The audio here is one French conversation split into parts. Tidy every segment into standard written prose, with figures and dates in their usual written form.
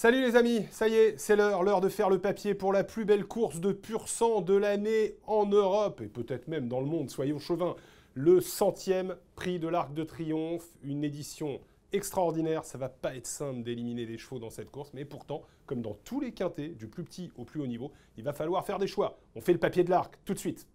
Salut les amis, ça y est, c'est l'heure de faire le papier pour la plus belle course de pur sang de l'année en Europe, et peut-être même dans le monde, soyons chauvins. Le 100e prix de l'Arc de Triomphe, une édition extraordinaire. Ça va pas être simple d'éliminer des chevaux dans cette course, mais pourtant, comme dans tous les quintés, du plus petit au plus haut niveau, il va falloir faire des choix. On fait le papier de l'Arc, tout de suite.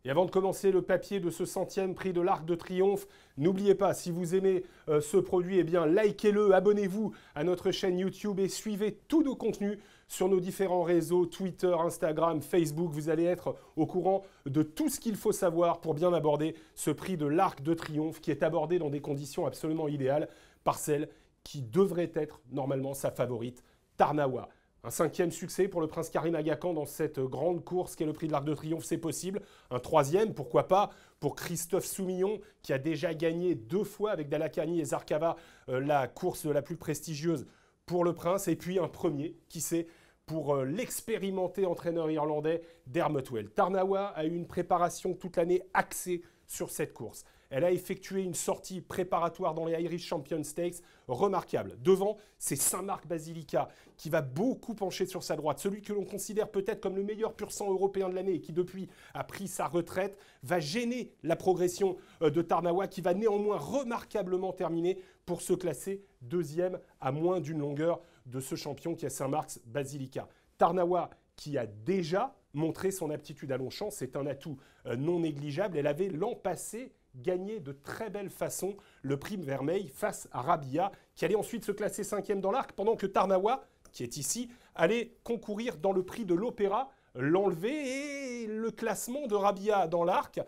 Et avant de commencer le papier de ce 100e prix de l'Arc de Triomphe, n'oubliez pas, si vous aimez ce produit, eh bien likez-le, abonnez-vous à notre chaîne YouTube et suivez tous nos contenus sur nos différents réseaux, Twitter, Instagram, Facebook. Vous allez être au courant de tout ce qu'il faut savoir pour bien aborder ce prix de l'Arc de Triomphe qui est abordé dans des conditions absolument idéales par celle qui devrait être normalement sa favorite, Tarnawa. Un 5e succès pour le prince Karim Aga Khan dans cette grande course qu'est le prix de l'Arc de Triomphe, c'est possible. Un 3e, pourquoi pas, pour Christophe Soumillon, qui a déjà gagné 2 fois avec Dalakani et Zarkava la course la plus prestigieuse pour le prince. Et puis un 1er, qui sait, pour l'expérimenté entraîneur irlandais Dermot Weld. Tarnawa a eu une préparation toute l'année axée sur cette course. Elle a effectué une sortie préparatoire dans les Irish Champion Stakes remarquable. Devant, c'est Saint-Marc Basilica qui va beaucoup pencher sur sa droite. Celui que l'on considère peut-être comme le meilleur pur sang européen de l'année et qui depuis a pris sa retraite va gêner la progression de Tarnawa qui va néanmoins remarquablement terminer pour se classer 2e à moins d'une longueur de ce champion qui est Saint-Marc Basilica. Tarnawa qui a déjà montré son aptitude à Longchamp, c'est un atout non négligeable. Elle avait l'an passé gagné de très belle façon le prix Vermeil face à Rabia, qui allait ensuite se classer 5e dans l'Arc, pendant que Tarnawa, qui est ici, allait concourir dans le prix de l'Opéra, l'enlever et le classement de Rabia dans l'Arc.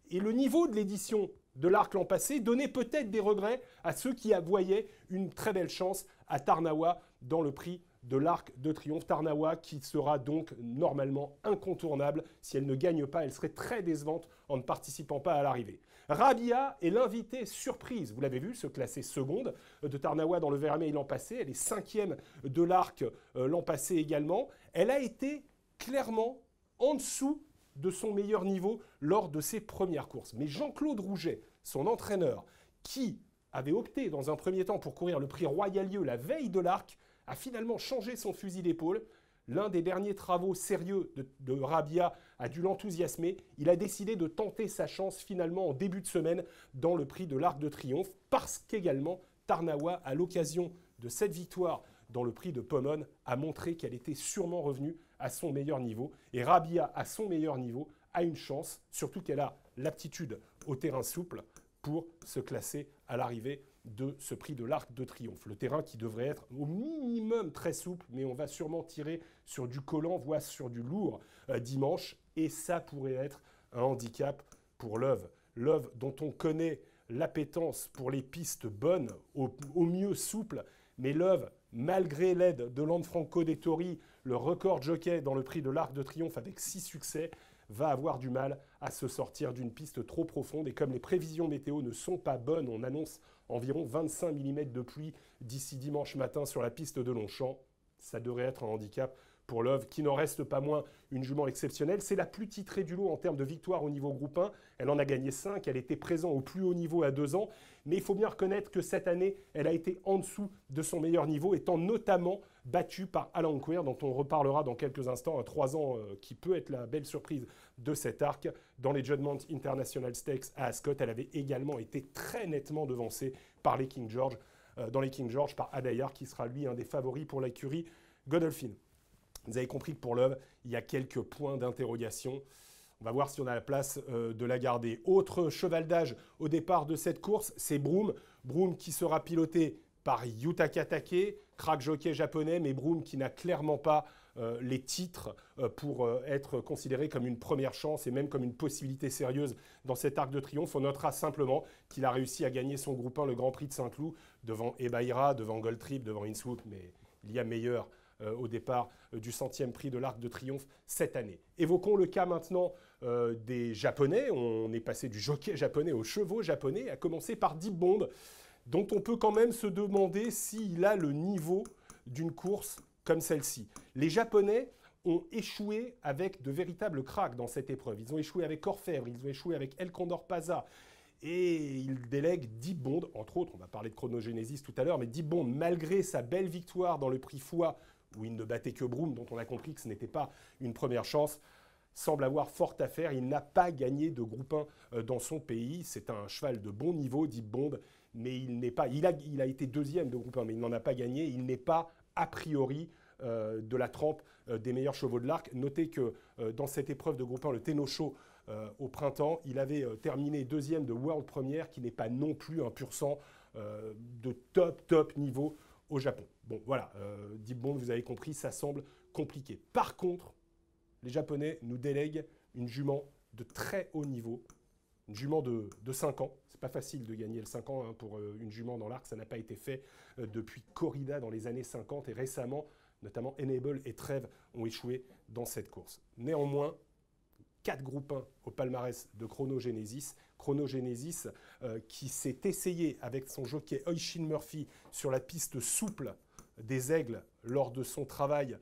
Et le niveau de l'édition de l'Arc l'an passé donnait peut-être des regrets à ceux qui voyaient une très belle chance à Tarnawa dans le prix de l'Arc de Triomphe. Tarnawa qui sera donc normalement incontournable. Si elle ne gagne pas, elle serait très décevante en ne participant pas à l'arrivée. Rabia est l'invitée surprise. Vous l'avez vu, se classer seconde de Tarnawa dans le Vermeil l'an passé. Elle est 5e de l'Arc l'an passé également. Elle a été clairement en dessous de son meilleur niveau lors de ses premières courses. Mais Jean-Claude Rouget, son entraîneur, qui avait opté dans un premier temps pour courir le prix Royal-Lieu la veille de l'Arc, a finalement changé son fusil d'épaule. L'un des derniers travaux sérieux de Rabia a dû l'enthousiasmer. Il a décidé de tenter sa chance finalement en début de semaine dans le prix de l'Arc de Triomphe parce qu'également Tarnawa, à l'occasion de cette victoire dans le prix de Pomone, a montré qu'elle était sûrement revenue à son meilleur niveau. Et Rabia, à son meilleur niveau, a une chance, surtout qu'elle a l'aptitude au terrain souple pour se classer à l'arrivée de ce prix de l'Arc de Triomphe. Le terrain qui devrait être au minimum très souple, mais on va sûrement tirer sur du collant, voire sur du lourd dimanche. Et ça pourrait être un handicap pour Love. Love dont on connaît l'appétence pour les pistes bonnes, au mieux souples. Mais Love, malgré l'aide de Lanfranco Dettori, le record jockey dans le prix de l'Arc de Triomphe avec 6 succès, va avoir du mal à se sortir d'une piste trop profonde. Et comme les prévisions météo ne sont pas bonnes, on annonce environ 25 mm de pluie d'ici dimanche matin sur la piste de Longchamp. Ça devrait être un handicap pour Love, qui n'en reste pas moins une jument exceptionnelle. C'est la plus titrée du lot en termes de victoire au niveau groupe 1. Elle en a gagné 5, elle était présente au plus haut niveau à 2 ans. Mais il faut bien reconnaître que cette année, elle a été en dessous de son meilleur niveau, étant notamment battue par Alan Queer, dont on reparlera dans quelques instants, un 3 ans qui peut être la belle surprise de cet arc. Dans les Judgment International Stakes à Ascot, elle avait également été très nettement devancée par les King George, dans les King George par Adayar, qui sera lui un des favoris pour l'écurie Godolphin. Vous avez compris que pour Love, il y a quelques points d'interrogation. On va voir si on a la place de la garder. Autre cheval d'âge au départ de cette course, c'est Broome. Broome qui sera piloté par Yutaka Take, crack jockey japonais, mais Broome qui n'a clairement pas les titres pour être considéré comme une première chance et même comme une possibilité sérieuse dans cet Arc de Triomphe. On notera simplement qu'il a réussi à gagner son groupe 1, le Grand Prix de Saint-Cloud, devant Ebaïra, devant Gold Trip, devant Innsbruck, mais il y a meilleur au départ du 100e prix de l'Arc de Triomphe cette année. Évoquons le cas maintenant des Japonais. On est passé du jockey japonais aux chevaux japonais, à commencer par Deep Bond, dont on peut quand même se demander s'il a le niveau d'une course comme celle-ci. Les Japonais ont échoué avec de véritables cracks dans cette épreuve. Ils ont échoué avec Orfèvre, ils ont échoué avec El Condor Pasa, et ils délèguent Deep Bond, entre autres, on va parler de Chronogenesis tout à l'heure, mais Deep Bond, malgré sa belle victoire dans le prix Foix, où il ne battait que Broome, dont on a compris que ce n'était pas une première chance, semble avoir fort à faire. Il n'a pas gagné de groupe 1 dans son pays. C'est un cheval de bon niveau, Deep Bond, mais il n'est pas. Il a été deuxième de groupe 1, mais il n'en a pas gagné. Il n'est pas, a priori, de la trempe des meilleurs chevaux de l'Arc. Notez que dans cette épreuve de groupe 1, le Tenosho, au printemps, il avait terminé deuxième de World Première, qui n'est pas non plus un pur sang de top niveau au Japon. Bon, voilà, Deep Bond, vous avez compris, ça semble compliqué. Par contre, les Japonais nous délèguent une jument de très haut niveau, une jument de 5 ans. C'est pas facile de gagner le 5 ans hein, pour une jument dans l'Arc, ça n'a pas été fait depuis Corrida dans les années 50 et récemment, notamment Enable et Trèves ont échoué dans cette course. Néanmoins, 4 groupes 1 au palmarès de Chronogenesis. Chronogenesis qui s'est essayé avec son jockey Oisin Murphy sur la piste souple des Aigles lors de son travail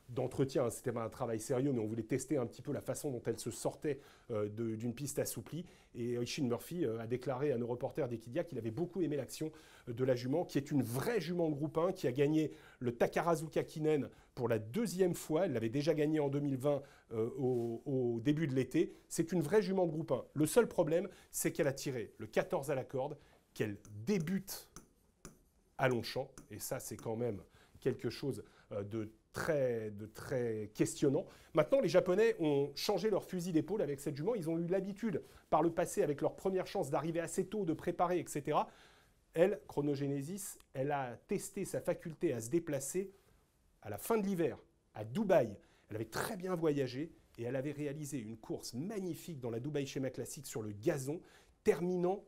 d'entretien. C'était pas un travail sérieux, mais on voulait tester un petit peu la façon dont elle se sortait d'une piste assouplie. Et Oisin Murphy a déclaré à nos reporters d'Equidia qu'il avait beaucoup aimé l'action de la jument, qui est une vraie jument de groupe 1, qui a gagné le Takarazuka Kinen pour la deuxième fois. Elle l'avait déjà gagné en 2020 au début de l'été. C'est une vraie jument de groupe 1. Le seul problème, c'est qu'elle a tiré le 14 à la corde, qu'elle débute à Longchamp. Et ça, c'est quand même quelque chose de très questionnant. Maintenant, les Japonais ont changé leur fusil d'épaule avec cette jument. Ils ont eu l'habitude, par le passé, avec leur première chance, d'arriver assez tôt, de préparer, etc. Elle, Chronogenesis, elle a testé sa faculté à se déplacer à la fin de l'hiver, à Dubaï. Elle avait très bien voyagé et elle avait réalisé une course magnifique dans la Dubaï Schéma Classique sur le gazon, terminant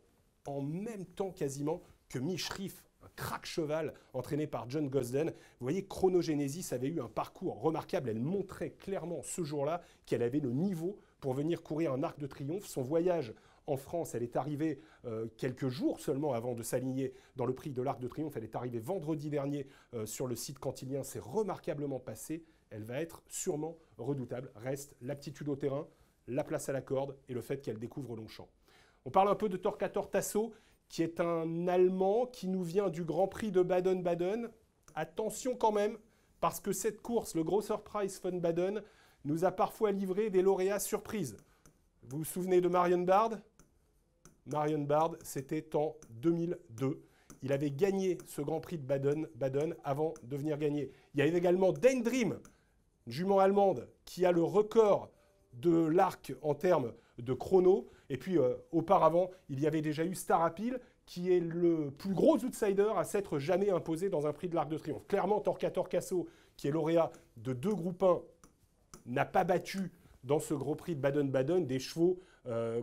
en même temps quasiment que Mishrif, un crack cheval entraîné par John Gosden. Vous voyez, Chronogenesis avait eu un parcours remarquable. Elle montrait clairement ce jour-là qu'elle avait le niveau pour venir courir un Arc de Triomphe. Son voyage en France, elle est arrivée quelques jours seulement avant de s'aligner dans le prix de l'Arc de Triomphe. Elle est arrivée vendredi dernier sur le site cantilien. C'est remarquablement passé. Elle va être sûrement redoutable. Reste l'aptitude au terrain, la place à la corde et le fait qu'elle découvre Longchamp. On parle un peu de Torquator Tasso, qui est un Allemand qui nous vient du Grand Prix de Baden-Baden. Attention quand même, parce que cette course, le Grosser Preis von Baden, nous a parfois livré des lauréats surprises. Vous vous souvenez de Marion Bard? Marion Bard, c'était en 2002. Il avait gagné ce Grand Prix de Baden avant de venir gagner. Il y avait également Dane Dream, une jument allemande, qui a le record de l'Arc en termes de chrono. Et puis, auparavant, il y avait déjà eu Star Appeal, qui est le plus gros outsider à s'être jamais imposé dans un prix de l'Arc de Triomphe. Clairement, Torquator Tasso, qui est lauréat de 2 groupes 1, n'a pas battu dans ce Gros Prix de Baden-Baden des chevaux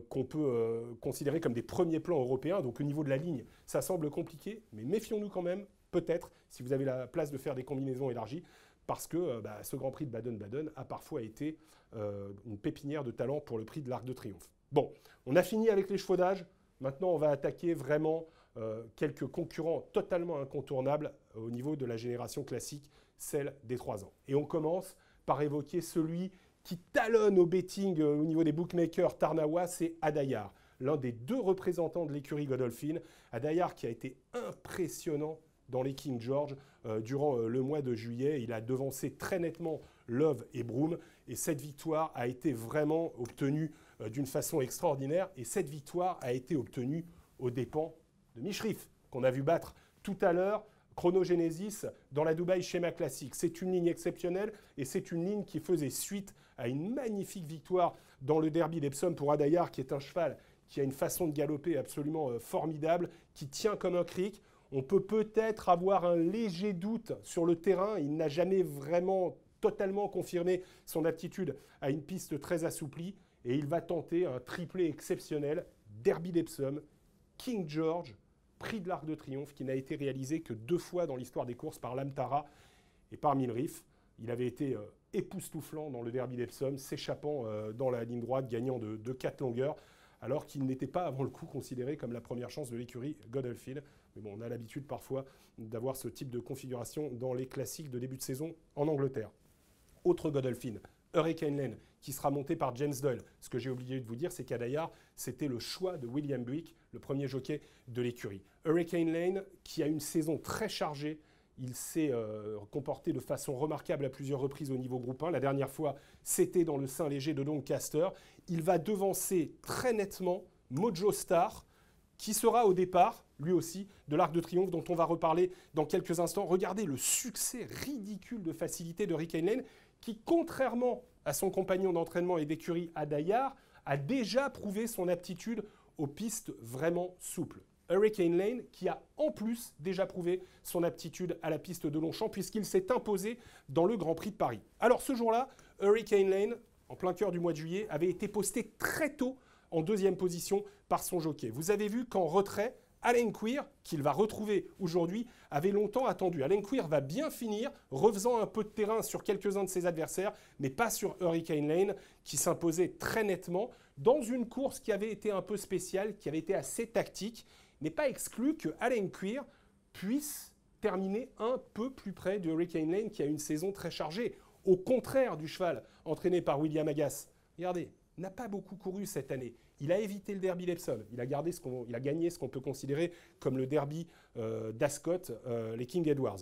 qu'on peut considérer comme des premiers plans européens. Donc, au niveau de la ligne, ça semble compliqué, mais méfions-nous quand même, peut-être, si vous avez la place de faire des combinaisons élargies, parce que ce Grand Prix de Baden-Baden a parfois été une pépinière de talent pour le prix de l'Arc de Triomphe. Bon, on a fini avec les chevaux d'âge. Maintenant, on va attaquer vraiment quelques concurrents totalement incontournables au niveau de la génération classique, celle des 3 ans. Et on commence par évoquer celui qui talonne au betting au niveau des bookmakers Tarnawa, c'est Adayar, l'un des 2 représentants de l'écurie Godolphin. Adayar qui a été impressionnant dans les King George durant le mois de juillet. Il a devancé très nettement Love et Broome. Et cette victoire a été vraiment obtenue d'une façon extraordinaire. Et cette victoire a été obtenue aux dépens de Mishrif, qu'on a vu battre tout à l'heure. Chronogenesis dans la Dubaï Schéma Classique. C'est une ligne exceptionnelle et c'est une ligne qui faisait suite à une magnifique victoire dans le Derby d'Epsom pour Adayar, qui est un cheval qui a une façon de galoper absolument formidable, qui tient comme un cric. On peut peut-être avoir un léger doute sur le terrain. Il n'a jamais vraiment totalement confirmé son aptitude à une piste très assouplie. Et il va tenter un triplé exceptionnel. Derby d'Epsom, King George, Prix de l'Arc de Triomphe, qui n'a été réalisé que 2 fois dans l'histoire des courses par Lamtara et par Milrif. Il avait été époustouflant dans le Derby d'Epsom, s'échappant dans la ligne droite, gagnant de 4 longueurs, alors qu'il n'était pas avant le coup considéré comme la première chance de l'écurie Godolphin. Mais bon, on a l'habitude parfois d'avoir ce type de configuration dans les classiques de début de saison en Angleterre. Autre Godolphin, Hurricane Lane, qui sera monté par James Doyle. Ce que j'ai oublié de vous dire, c'est qu'à Dayard, c'était le choix de William Buick, le premier jockey de l'écurie. Hurricane Lane, qui a une saison très chargée, il s'est comporté de façon remarquable à plusieurs reprises au niveau groupe 1. La dernière fois, c'était dans le sein léger de Doncaster. Il va devancer très nettement Mojo Star, qui sera au départ, lui aussi, de l'Arc de Triomphe, dont on va reparler dans quelques instants. Regardez le succès ridicule de facilité de Hurricane Lane, qui, contrairement à son compagnon d'entraînement et d'écurie à Dayard, a déjà prouvé son aptitude aux pistes vraiment souples. Hurricane Lane, qui a en plus déjà prouvé son aptitude à la piste de Longchamp, puisqu'il s'est imposé dans le Grand Prix de Paris. Alors ce jour-là, Hurricane Lane, en plein cœur du mois de juillet, avait été posté très tôt en deuxième position par son jockey. Vous avez vu qu'en retrait, Alan Queer, qu'il va retrouver aujourd'hui, avait longtemps attendu. Alan Queer va bien finir, refaisant un peu de terrain sur quelques-uns de ses adversaires, mais pas sur Hurricane Lane, qui s'imposait très nettement dans une course qui avait été un peu spéciale, qui avait été assez tactique. Il n'est pas exclu que Alan Queer puisse terminer un peu plus près de Hurricane Lane, qui a une saison très chargée. Au contraire du cheval entraîné par William Agas. Regardez, n'a pas beaucoup couru cette année. Il a évité le derby d'Epsom. Il a gagné ce qu'on peut considérer comme le derby d'Ascot, les King Edwards.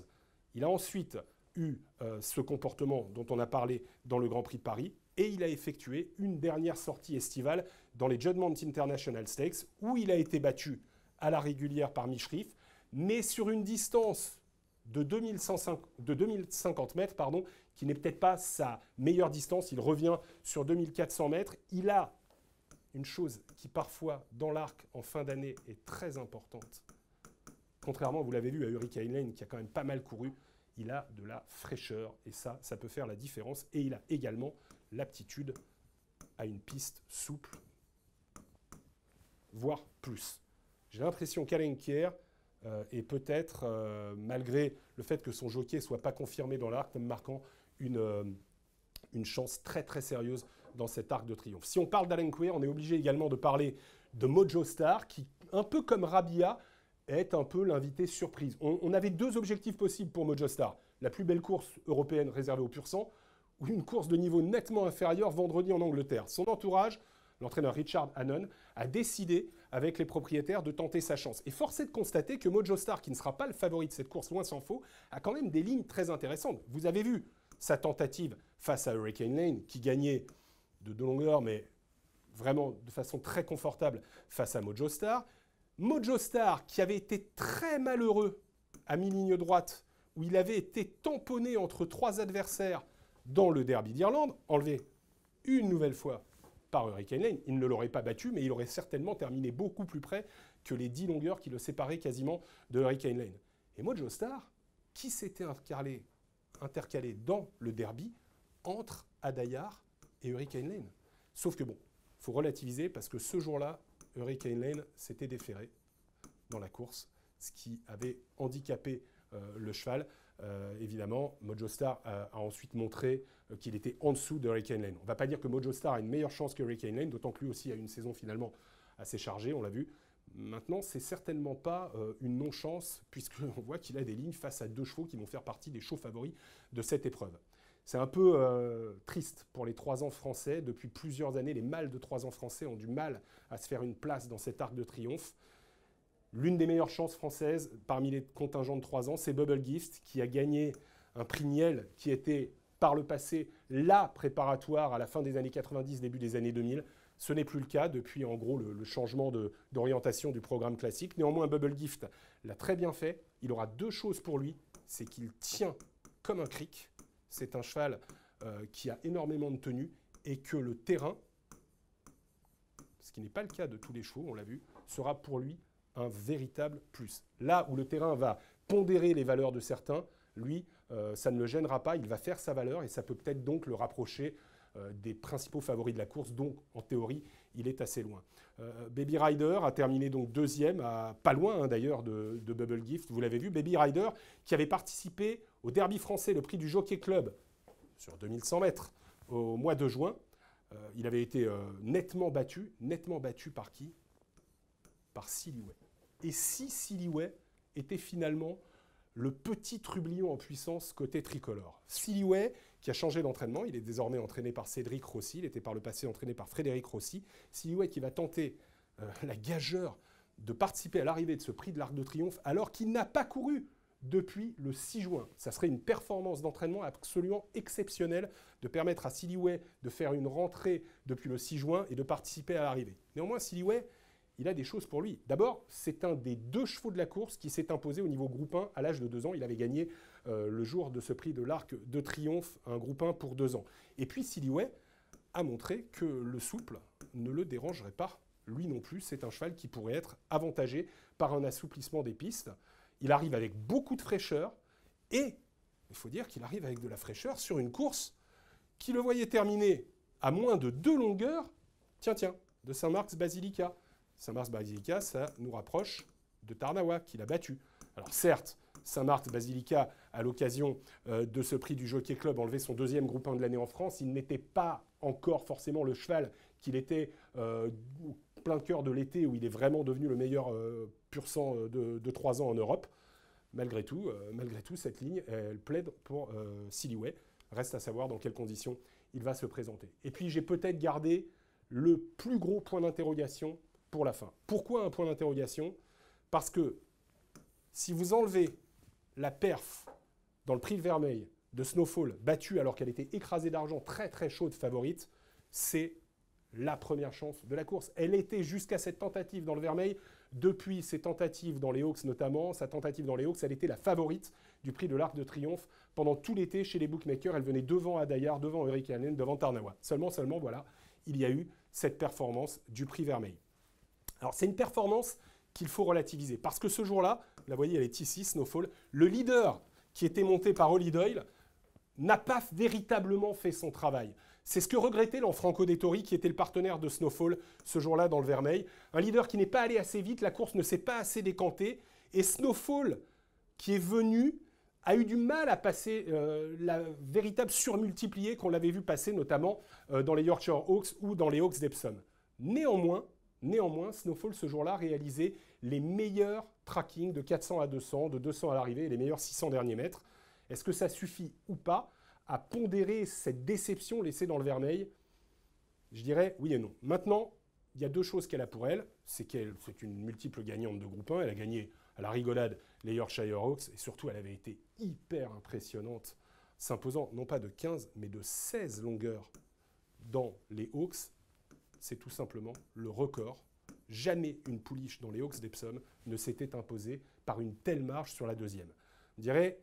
Il a ensuite eu ce comportement dont on a parlé dans le Grand Prix de Paris et il a effectué une dernière sortie estivale dans les Juddmonte International Stakes où il a été battu à la régulière par Mishriff, mais sur une distance de 2050 mètres, qui n'est peut-être pas sa meilleure distance. Il revient sur 2400 mètres. Il a une chose qui parfois, dans l'arc, en fin d'année, est très importante. Contrairement, vous l'avez vu, à Hurricane Lane, qui a quand même pas mal couru, il a de la fraîcheur. Et ça peut faire la différence. Et il a également l'aptitude à une piste souple, voire plus. J'ai l'impression qu'Alan Queer est peut-être, malgré le fait que son jockey ne soit pas confirmé dans l'arc, comme marquant une chance très très sérieuse dans cet arc de triomphe. Si on parle d'Alan Queer, on est obligé également de parler de Mojo Star, qui, un peu comme Rabia, est un peu l'invité surprise. On avait deux objectifs possibles pour Mojo Star. La plus belle course européenne réservée aux pur sang, ou une course de niveau nettement inférieur vendredi en Angleterre. Son entourage, l'entraîneur Richard Hannon, a décidé avec les propriétaires de tenter sa chance. Et force est de constater que Mojo Star, qui ne sera pas le favori de cette course, loin s'en faut, a quand même des lignes très intéressantes. Vous avez vu sa tentative face à Hurricane Lane, qui gagnait de 2 longueurs, mais vraiment de façon très confortable face à Mojo Star. Mojo Star, qui avait été très malheureux à mi-ligne droite, où il avait été tamponné entre 3 adversaires dans le derby d'Irlande, enlevé une nouvelle fois par Hurricane Lane. Il ne l'aurait pas battu, mais il aurait certainement terminé beaucoup plus près que les 10 longueurs qui le séparaient quasiment de Hurricane Lane. Et Mojo Star, qui s'était intercalé dans le derby entre Adayar et Hurricane Lane. Sauf que bon, il faut relativiser parce que ce jour-là, Hurricane Lane s'était déféré dans la course, ce qui avait handicapé le cheval. Évidemment, Mojo Star a ensuite montré qu'il était en dessous de Hurricane Lane. On ne va pas dire que Mojo Star a une meilleure chance que Hurricane Lane, d'autant que lui aussi a une saison finalement assez chargée, on l'a vu. Maintenant, c'est certainement pas une non-chance, puisqu'on voit qu'il a des lignes face à 2 chevaux qui vont faire partie des chevaux favoris de cette épreuve. C'est un peu triste pour les 3 ans français. Depuis plusieurs années, les mâles de 3 ans français ont du mal à se faire une place dans cet arc de triomphe. L'une des meilleures chances françaises parmi les contingents de 3 ans, c'est Bubble Gift, qui a gagné un prix Niel qui était par le passé la préparatoire à la fin des années 90, début des années 2000. Ce n'est plus le cas depuis en gros le changement d'orientation du programme classique. Néanmoins, Bubble Gift l'a très bien fait. Il aura 2 choses pour lui, c'est qu'il tient comme un cric. C'est un cheval qui a énormément de tenue et que le terrain, ce qui n'est pas le cas de tous les chevaux, on l'a vu, sera pour lui un véritable plus. Là où le terrain va pondérer les valeurs de certains, lui, ça ne le gênera pas, il va faire sa valeur et ça peut peut-être donc le rapprocher des principaux favoris de la course, donc en théorie, il est assez loin. Baby Rider a terminé donc 2e, pas loin d'ailleurs de Bubble Gift, vous l'avez vu. Baby Rider qui avait participé au derby français, le prix du Jockey Club, sur 2100 mètres au mois de juin. Il avait été nettement battu par qui? Par Silhouette. Et si Silhouette était finalement le petit trublion en puissance côté tricolore. Silhouette qui a changé d'entraînement. Il est désormais entraîné par Cédric Rossi. Il était par le passé entraîné par Frédéric Rossi. Siliouet qui va tenter la gageure de participer à l'arrivée de ce prix de l'Arc de Triomphe alors qu'il n'a pas couru depuis le 6 juin. Ça serait une performance d'entraînement absolument exceptionnelle de permettre à Siliouet de faire une rentrée depuis le 6 juin et de participer à l'arrivée. Néanmoins, Siliouet, il a des choses pour lui. D'abord, c'est un des 2 chevaux de la course qui s'est imposé au niveau groupe 1 à l'âge de 2 ans. Il avait gagné le jour de ce prix de l'Arc de Triomphe, un groupe 1 pour 2 ans. Et puis Siliouet a montré que le souple ne le dérangerait pas. Lui non plus, c'est un cheval qui pourrait être avantagé par un assouplissement des pistes. Il arrive avec beaucoup de fraîcheur et il faut dire qu'il arrive avec de la fraîcheur sur une course qui le voyait terminer à moins de 2 longueurs, de Saint-Marc's-Basilica. Saint-Marc's-Basilica, ça nous rapproche de Tarnawa, qu'il a battu. Alors certes, Saint-Marc's-Basilica, à l'occasion de ce prix du Jockey Club, enlevé son 2e groupe 1 de l'année en France. Il n'était pas encore forcément le cheval qu'il était au plein cœur de l'été, où il est vraiment devenu le meilleur pur sang de 3 ans en Europe. Malgré tout, cette ligne, elle plaide pour Siliouet. Reste à savoir dans quelles conditions il va se présenter. Et puis j'ai peut-être gardé le plus gros point d'interrogation pour la fin. Pourquoi un point d'interrogation? Parce que si vous enlevez la perf dans le prix de Vermeil de Snowfall, battue alors qu'elle était écrasée d'argent, très très chaude favorite, c'est la première chance de la course. Elle était jusqu'à cette tentative dans le Vermeil, depuis ses tentatives dans les Hawks notamment, sa tentative dans les Hawks, elle était la favorite du prix de l'Arc de Triomphe. Pendant tout l'été, chez les bookmakers, elle venait devant Adayar, devant Hurricane Lane, devant Tarnawa. Seulement, voilà, il y a eu cette performance du prix Vermeil. Alors, c'est une performance qu'il faut relativiser, parce que ce jour-là, vous la voyez, elle est ici, Snowfall, le leader qui était monté par Holly Doyle n'a pas véritablement fait son travail. C'est ce que regrettait Lanfranco Dettori, qui était le partenaire de Snowfall ce jour-là dans le Vermeil. Un leader qui n'est pas allé assez vite, la course ne s'est pas assez décantée, et Snowfall, qui est venu, a eu du mal à passer la véritable surmultipliée qu'on l'avait vu passer notamment dans les Yorkshire Hawks ou dans les Hawks d'Epsom. Néanmoins, Snowfall ce jour-là réalisait les meilleurs trackings de 400 à 200, de 200 à l'arrivée et les meilleurs 600 derniers mètres. Est-ce que ça suffit ou pas à pondérer cette déception laissée dans le Vermeil? Je dirais oui et non. Maintenant, il y a 2 choses qu'elle a pour elle. C'est une multiple gagnante de groupe 1. Elle a gagné à la rigolade les Yorkshire Hawks et surtout, elle avait été hyper impressionnante, s'imposant non pas de 15, mais de 16 longueurs dans les Hawks. C'est tout simplement le record. Jamais une pouliche dans les Hawks d'Epsom ne s'était imposée par une telle marge sur la 2e. On dirait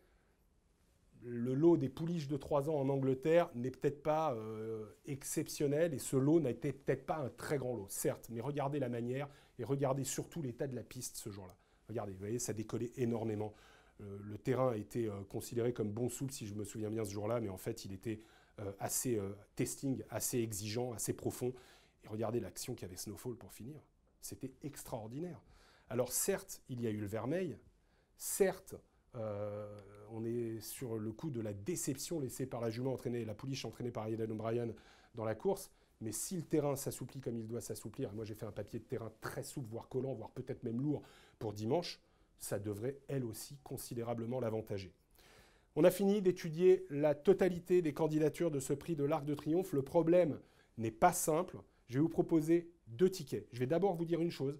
le lot des pouliches de 3 ans en Angleterre n'est peut-être pas exceptionnel et ce lot n'était peut-être pas un très grand lot, certes, mais regardez la manière et regardez surtout l'état de la piste ce jour-là. Regardez, vous voyez, ça décollait énormément. Le terrain a été considéré comme bon souple, si je me souviens bien ce jour-là, mais en fait, il était assez testing, assez exigeant, assez profond. Et regardez l'action qu'avait Snowfall pour finir. C'était extraordinaire. Alors certes, il y a eu le Vermeil, certes, on est sur le coup de la déception laissée par la jument entraînée, la pouliche entraînée par Aidan O'Brien dans la course. Mais si le terrain s'assouplit comme il doit s'assouplir, et moi j'ai fait un papier de terrain très souple, voire collant, voire peut-être même lourd pour dimanche, ça devrait elle aussi considérablement l'avantager. On a fini d'étudier la totalité des candidatures de ce prix de l'Arc de Triomphe. Le problème n'est pas simple. Je vais vous proposer 2 tickets. Je vais d'abord vous dire une chose.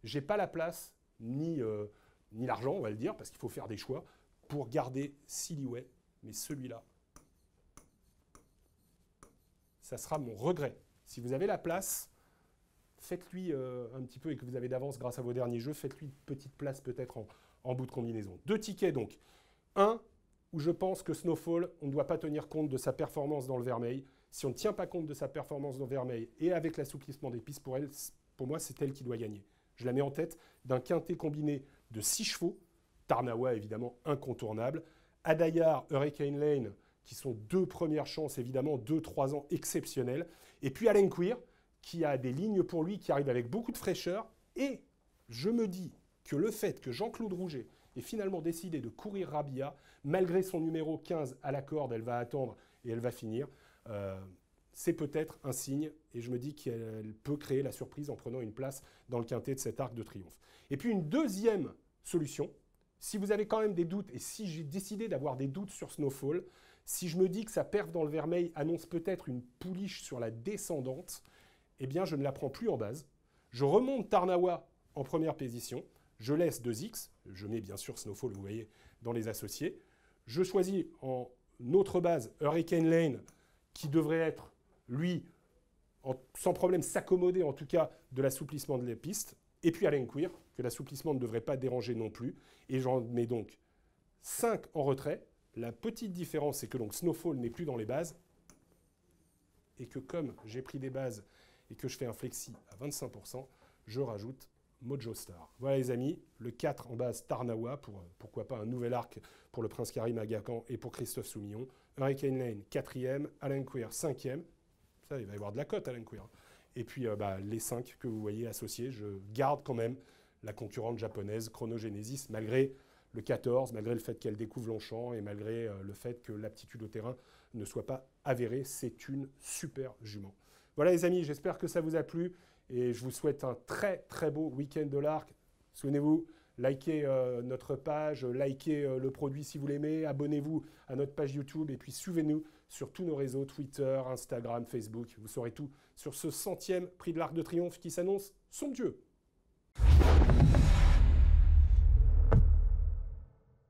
Je n'ai pas la place ni l'argent, on va le dire, parce qu'il faut faire des choix, pour garder Siliouet. Mais celui-là, ça sera mon regret. Si vous avez la place, faites-lui un petit peu, et que vous avez d'avance grâce à vos derniers jeux, faites-lui une petite place peut-être en bout de combinaison. 2 tickets donc. Un, où je pense que Snowfall, on ne doit pas tenir compte de sa performance dans le Vermeil. Si on ne tient pas compte de sa performance dans le Vermeil et avec l'assouplissement des pistes, pour moi, c'est elle qui doit gagner. Je la mets en tête d'un quintet combiné de 6 chevaux. Tarnawa, évidemment, incontournable. Adayar, Hurricane Lane, qui sont 2 premières chances, évidemment, 2-3 ans exceptionnels. Et puis Alain Queer, qui a des lignes pour lui, qui arrive avec beaucoup de fraîcheur. Et je me dis que le fait que Jean-Claude Rouget ait finalement décidé de courir Rabia, malgré son numéro 15 à la corde, elle va attendre et elle va finir, c'est peut-être un signe, et je me dis qu'elle peut créer la surprise en prenant une place dans le quintet de cet Arc de Triomphe. Et puis une deuxième solution, si vous avez quand même des doutes, et si j'ai décidé d'avoir des doutes sur Snowfall, Si je me dis que sa perf dans le vermeil annonce peut-être une pouliche sur la descendante, eh bien, je ne la prends plus en base. Je remonte Tarnawa en première position. Je laisse 2X. Je mets bien sûr Snowfall, vous voyez, dans les associés. Je choisis en autre base Hurricane Lane, qui devrait être, lui, sans problème s'accommoder en tout cas de l'assouplissement de la piste. Et puis Alan Queer, que l'assouplissement ne devrait pas déranger non plus. Et j'en mets donc 5 en retrait. La petite différence, c'est que donc Snowfall n'est plus dans les bases. Et que comme j'ai pris des bases et que je fais un flexi à 25%, je rajoute Mojo Star. Voilà les amis, le 4 en base Tarnawa, pourquoi pas un nouvel arc pour le Prince Karim Agacan et pour Christophe Soumillon. Hurricane Lane, 4e, Alan Queer, 5e. Ça, il va y avoir de la cote, Alan Queer. Et puis les 5 que vous voyez associés, je garde quand même la concurrente japonaise Chronogenesis, malgré le 14, malgré le fait qu'elle découvre Longchamp et malgré le fait que l'aptitude au terrain ne soit pas avérée. C'est une super jument. Voilà les amis, j'espère que ça vous a plu et je vous souhaite un très très beau week-end de l'arc. Souvenez-vous, likez notre page, likez le produit si vous l'aimez, abonnez-vous à notre page YouTube et puis suivez-nous sur tous nos réseaux, Twitter, Instagram, Facebook. Vous saurez tout sur ce 100e prix de l'Arc de Triomphe qui s'annonce somptueux.